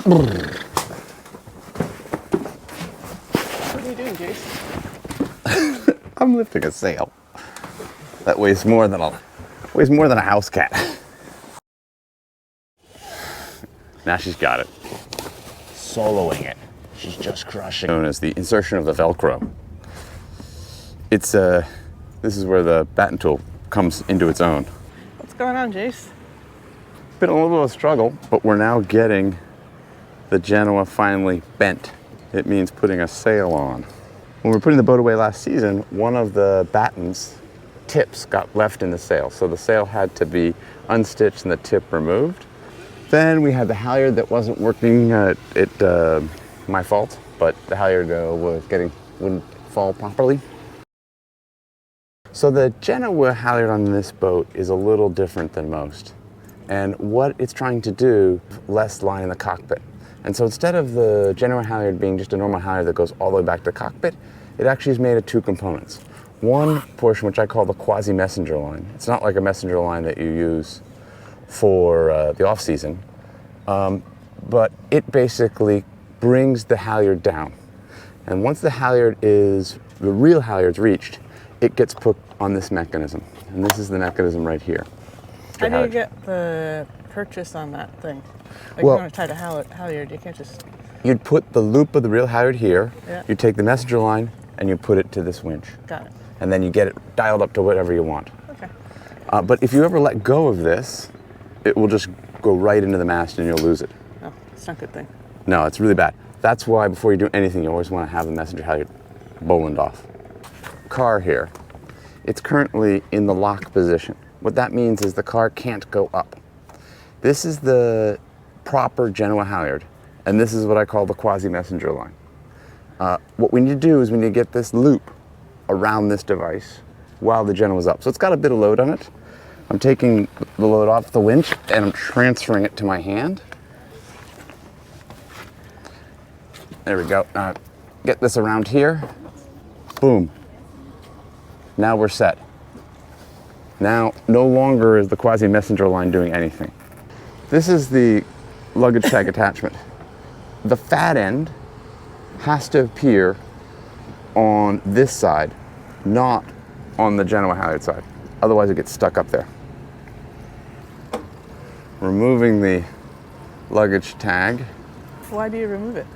What are you doing, Jace? I'm lifting a sail that weighs more than a house cat. Now she's got it. Soloing it. She's just crushing. Known as the insertion of the Velcro. It's this is where the batten tool comes into its own. What's going on, Jace? Been a little bit of a struggle, but we're now getting the Genoa finally bent. It means putting a sail on. When we were putting the boat away last season, one of the battens tips got left in the sail. So the sail had to be unstitched and the tip removed. Then we had the halyard that wasn't working. My fault, but the halyard wouldn't fall properly. So the Genoa halyard on this boat is a little different than most. And what it's trying to do, less line in the cockpit. And so instead of the Genoa halyard being just a normal halyard that goes all the way back to the cockpit, it actually is made of two components. One portion, which I call the quasi-messenger line. It's not like a messenger line that you use for the off-season, but it basically brings the halyard down. And once the real halyard's reached, it gets put on this mechanism. And this is the mechanism right here. How do you get the purchase on that thing? Like, well, you want to tie the halyard, you can't just... You'd put the loop of the real halyard here, yeah. You take the messenger line, and you put it to this winch. Got it. And then you get it dialed up to whatever you want. Okay. But if you ever let go of this, it will just go right into the mast and you'll lose it. Oh, it's not a good thing. No, it's really bad. That's why before you do anything, you always want to have the messenger halyard bowlined off. Car here, it's currently in the lock position. What that means is the car can't go up. This is the proper Genoa halyard, and this is what I call the quasi-messenger line. What we need to do is we need to get this loop around this device while the Genoa's up. So it's got a bit of load on it. I'm taking the load off the winch and I'm transferring it to my hand. There we go. Get this around here. Boom. Now we're set. Now, no longer is the quasi-messenger line doing anything. This is the luggage tag attachment. The fat end has to appear on this side, not on the Genoa halyard side. Otherwise it gets stuck up there. Removing the luggage tag. Why do you remove it?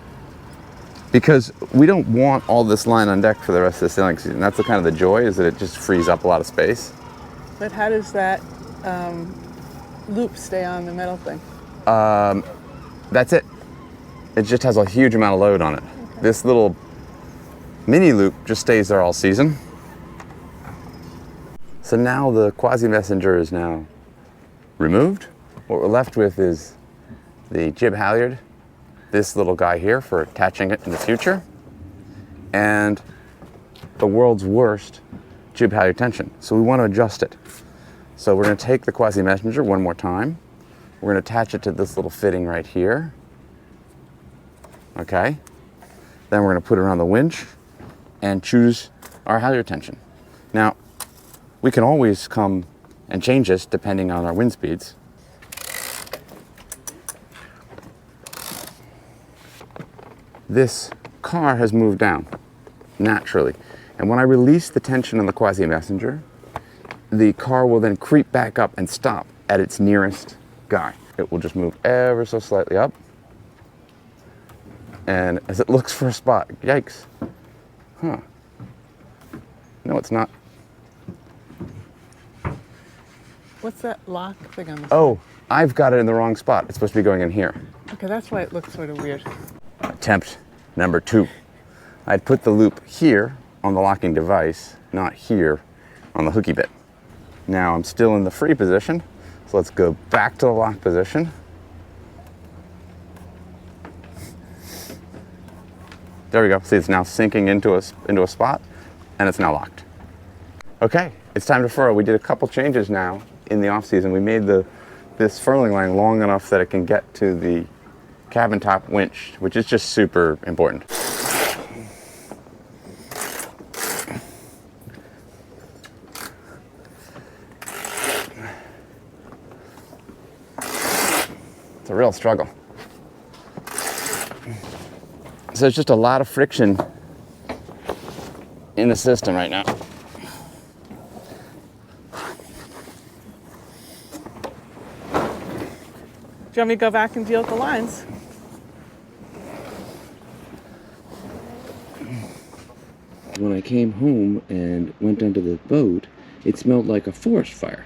Because we don't want all this line on deck for the rest of the sailing season. That's the kind of the joy, is that it just frees up a lot of space. But how does that loop stay on the metal thing? That's it. It just has a huge amount of load on it. Okay. This little mini loop just stays there all season. So now the quasi-messenger is now removed. What we're left with is the jib halyard, this little guy here for attaching it in the future, and the world's worst jib halyard tension. So we want to adjust it. So we're going to take the quasi-messenger one more time. We're going to attach it to this little fitting right here. Okay. Then we're going to put it around the winch and choose our halyard tension. Now, we can always come and change this depending on our wind speeds. This car has moved down naturally. And when I release the tension on the quasi-messenger, the car will then creep back up and stop at its nearest guy. It will just move ever so slightly up. And as it looks for a spot, yikes. Huh. No, it's not. What's that lock thing on the side? Oh, I've got it in the wrong spot. It's supposed to be going in here. Okay, that's why it looks sort of weird. Attempt number 2. I'd put the loop here on the locking device, not here on the hooky bit. Now I'm still in the free position, so let's go back to the lock position. There we go. See, it's now sinking into a spot, and it's now locked. Okay, it's time to furl. We did a couple changes now in the off season. We made this furling line long enough that it can get to the cabin top winch, which is just super important. It's a real struggle. So it's just a lot of friction in the system right now. Do you want me to go back and deal with the lines? When I came home and went onto the boat, it smelled like a forest fire.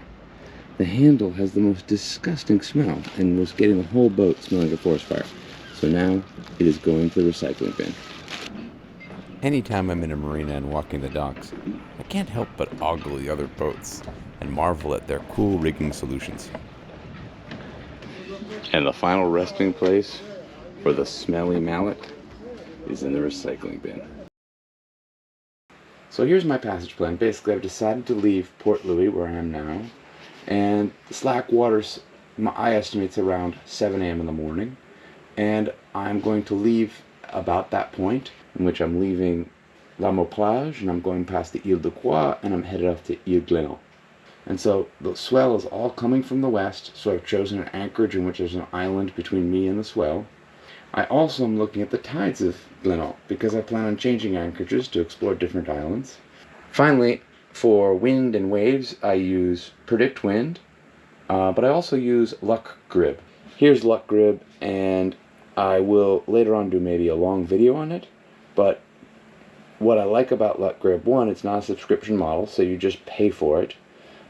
The handle has the most disgusting smell and was getting the whole boat smelling like a forest fire. So now it is going to the recycling bin. Anytime I'm in a marina and walking the docks, I can't help but ogle the other boats and marvel at their cool rigging solutions. And the final resting place for the smelly mallet is in the recycling bin. So here's my passage plan. Basically, I've decided to leave Port Louis, where I am now, and slack waters, I estimate it's around 7 a.m. in the morning, and I'm going to leave about that point, in which I'm leaving La Plage, and I'm going past the Ile de Croix, and I'm headed off to Ile Glenot. And so the swell is all coming from the west, so I've chosen an anchorage in which there's an island between me and the swell. I also am looking at the tides of Glenot, because I plan on changing anchorages to explore different islands. Finally, for wind and waves, I use Predict Wind, but I also use Luck Grib. Here's Luck Grib, and I will later on do maybe a long video on it, but what I like about Luck Grib, one, it's not a subscription model, so you just pay for it,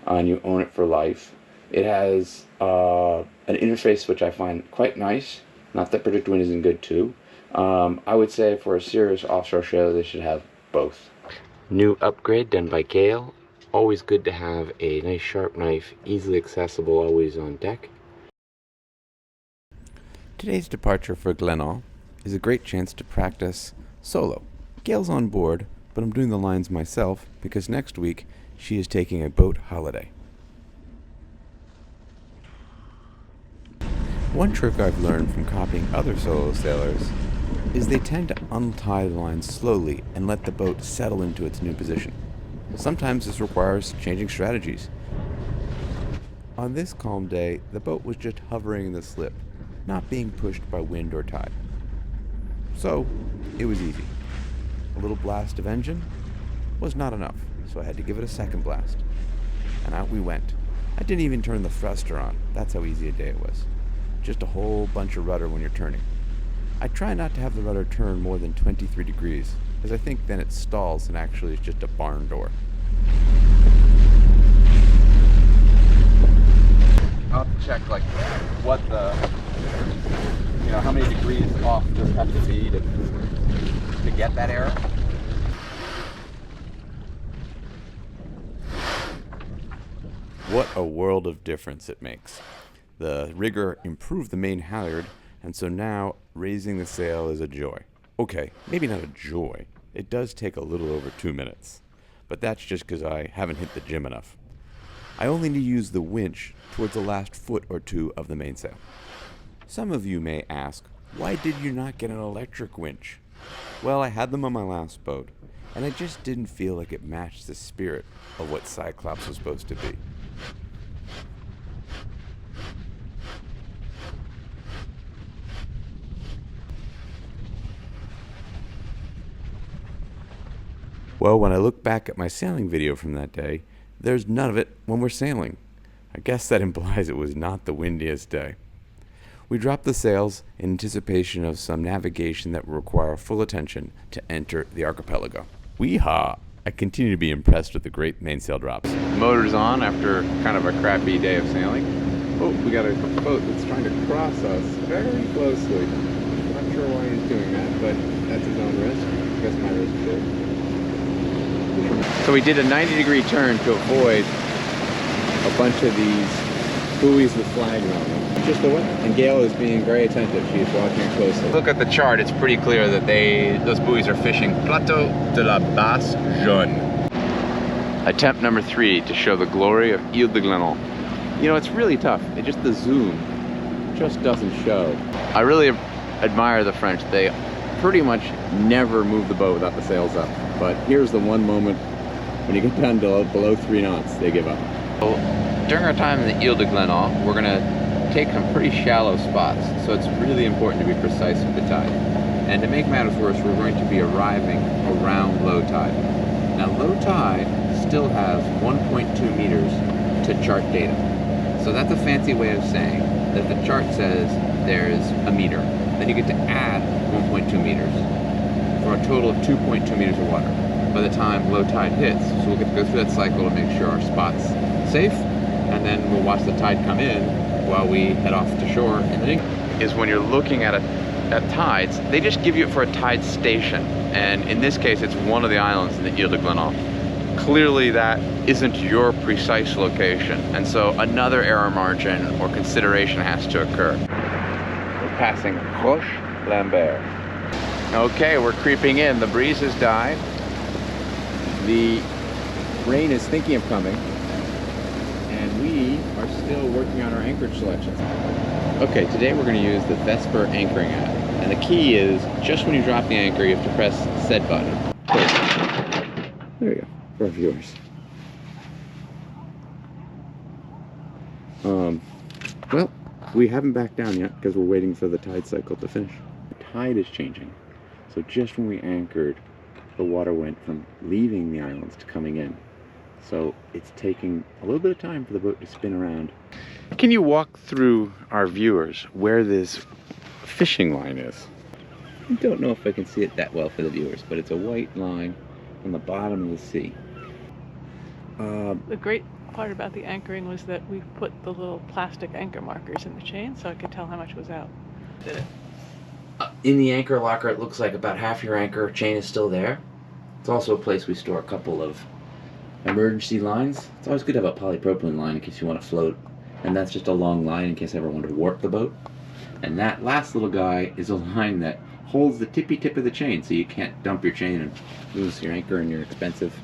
and you own it for life. It has an interface which I find quite nice. Not that Predict Wind isn't good too. I would say for a serious offshore show, they should have both. New upgrade done by Gail. Always good to have a nice sharp knife, easily accessible, always on deck. Today's departure for Glenot is a great chance to practice solo. Gail's on board, but I'm doing the lines myself because next week she is taking a boat holiday. One trick I've learned from copying other solo sailors is they tend to untie the lines slowly and let the boat settle into its new position. Sometimes this requires changing strategies. On this calm day, the boat was just hovering in the slip, not being pushed by wind or tide. So, it was easy. A little blast of engine was not enough, so I had to give it a second blast. And out we went. I didn't even turn the thruster on. That's how easy a day it was. Just a whole bunch of rudder when you're turning. I try not to have the rudder turn more than 23 degrees, because I think then it stalls and actually is just a barn door. I'll have to check like what the, how many degrees off this has to be to get that error. What a world of difference it makes. The rigger improved the main halyard, and so now raising the sail is a joy. Okay, maybe not a joy. It does take a little over 2 minutes, but that's just because I haven't hit the gym enough. I only need to use the winch towards the last foot or two of the mainsail. Some of you may ask, why did you not get an electric winch? Well, I had them on my last boat, and I just didn't feel like it matched the spirit of what Cyclops was supposed to be. Well, when I look back at my sailing video from that day, there's none of it when we're sailing. I guess that implies it was not the windiest day. We dropped the sails in anticipation of some navigation that will require full attention to enter the archipelago. Wee-haw! I continue to be impressed with the great mainsail drops. Motor's on after kind of a crappy day of sailing. Oh, we got a boat that's trying to cross us very closely. Not sure why he's doing that, but that's his own risk. I guess my risk too. So we did a 90-degree turn to avoid a bunch of these buoys with flags on them. Just the way. And Gail is being very attentive. She's watching closely. Look at the chart. It's pretty clear that those buoys are fishing Plateau de la Basse Jaune. Attempt number 3 to show the glory of Ile de Glenot. It's really tough. The zoom just doesn't show. I really admire the French. They pretty much never move the boat without the sails up. But here's the one moment when you get down below 3 knots, they give up. So, during our time in the Ile de Glenot, we're going to take some pretty shallow spots, so it's really important to be precise with the tide. And to make matters worse, we're going to be arriving around low tide. Now low tide still has 1.2 meters to chart data. So that's a fancy way of saying that the chart says there's a meter. Then you get to add 1.2 meters for a total of 2.2 meters of water by the time low tide hits. So we'll get to go through that cycle to make sure our spot's safe, and then we'll watch the tide come in while we head off to shore in the dinghy. Is when you're looking at tides, they just give you it for a tide station. And in this case, it's one of the islands in the Ile de Glenorp. Clearly that isn't your precise location, and so another error margin or consideration has to occur. We're passing Roche Lambert. Okay, we're creeping in. The breeze has died. The rain is thinking of coming, and we are still working on our anchorage selections. Okay, today we're going to use the Vesper anchoring app, and the key is just when you drop the anchor, you have to press set button. There you go. For our viewers. Well, we haven't backed down yet because we're waiting for the tide cycle to finish. The tide is changing. So just when we anchored, the water went from leaving the islands to coming in. So it's taking a little bit of time for the boat to spin around. Can you walk through our viewers where this fishing line is? I don't know if I can see it that well for the viewers, but it's a white line on the bottom of the sea. The great part about the anchoring was that we put the little plastic anchor markers in the chain so I could tell how much was out. In the anchor locker, it looks like about half your anchor chain is still there. It's also a place we store a couple of emergency lines. It's always good to have a polypropylene line in case you want to float. And that's just a long line in case I ever want to warp the boat. And that last little guy is a line that holds the tippy tip of the chain, so you can't dump your chain and lose your anchor and your expensive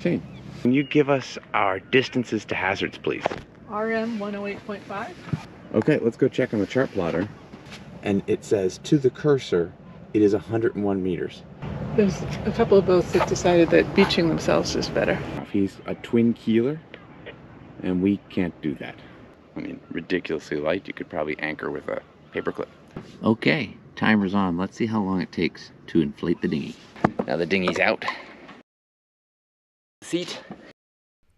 chain. Can you give us our distances to hazards, please? RM 108.5. Okay, let's go check on the chart plotter. And it says to the cursor, it is 101 meters. There's a couple of boats that decided that beaching themselves is better. He's a twin keeler, and we can't do that. I mean, ridiculously light. You could probably anchor with a paperclip. Okay, timer's on. Let's see how long it takes to inflate the dinghy. Now the dinghy's out. Seat.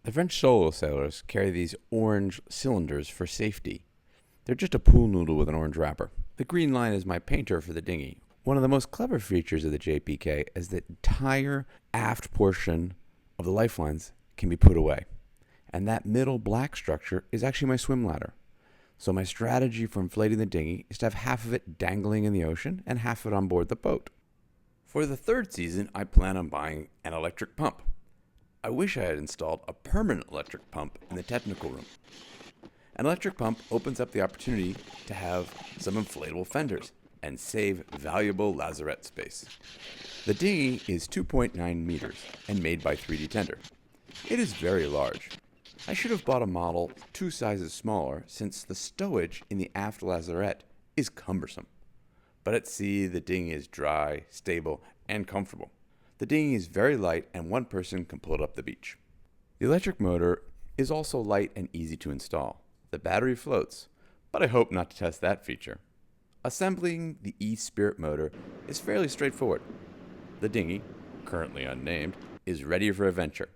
The French solo sailors carry these orange cylinders for safety. They're just a pool noodle with an orange wrapper. The green line is my painter for the dinghy. One of the most clever features of the JPK is the entire aft portion of the lifelines can be put away. And that middle black structure is actually my swim ladder. So my strategy for inflating the dinghy is to have half of it dangling in the ocean and half of it on board the boat. For the third season, I plan on buying an electric pump. I wish I had installed a permanent electric pump in the technical room. An electric pump opens up the opportunity to have some inflatable fenders and save valuable lazarette space. The dinghy is 2.9 meters and made by 3D Tender. It is very large. I should have bought a model 2 sizes smaller since the stowage in the aft lazarette is cumbersome. But at sea, the dinghy is dry, stable, and comfortable. The dinghy is very light and one person can pull it up the beach. The electric motor is also light and easy to install. The battery floats, but I hope not to test that feature. Assembling the E-Spirit motor is fairly straightforward. The dinghy, currently unnamed, is ready for adventure.